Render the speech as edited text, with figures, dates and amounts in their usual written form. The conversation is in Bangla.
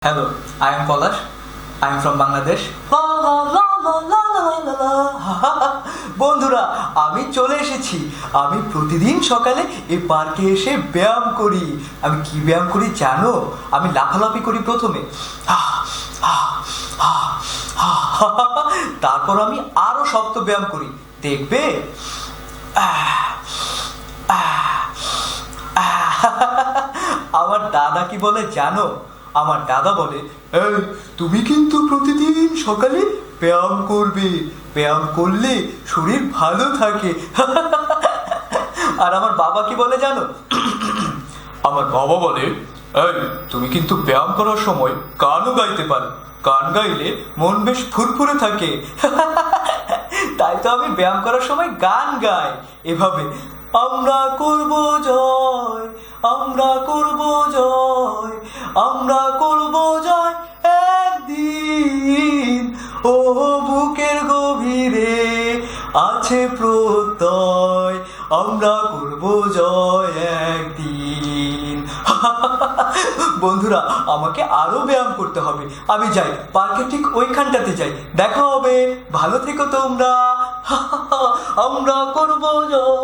Hello, I am Polash. I am from Bangladesh. বন্ধুরা, আমি চলে এসেছি। আমি প্রতিদিন সকালে এই পার্কে এসে ব্যায়াম করি। আমি কি ব্যায়াম করি জানো? আমি লাফালাফি করি প্রথমে, তারপর আমি আরো শক্ত ব্যায়াম করি, দেখবে? আমার দাদা কি বলে জানো? আমার দাদা বলে, এই তুমি কিন্তু প্রতিদিন সকালে ব্যায়াম করবে, ব্যায়াম করলে শরীর ভালো থাকে। আর আমার বাবা কি বলে জানো? আমার বাবা বলে, এই তুমি কিন্তু ব্যায়াম করার সময় গানও গাইতে পারো, গান গাইলে মন বেশ ফুরফুরে থাকে। তাই তো আমি ব্যায়াম করার সময় গান গাই এভাবে, আমরা করব জয়, আমরা করব জয়, আমরা করব জয় একদিন, ও বুকের গভীরে আছে প্রত্যয়, আমরা করব জয় একদিন। বন্ধুরা, আমাকে আরো ব্যায়াম করতে হবে। আমি যাই, পার্কে ঠিক ওইখানটাতে যাই। দেখা হবে, ভালো থেকো তোমরা। আমরা করব জয়।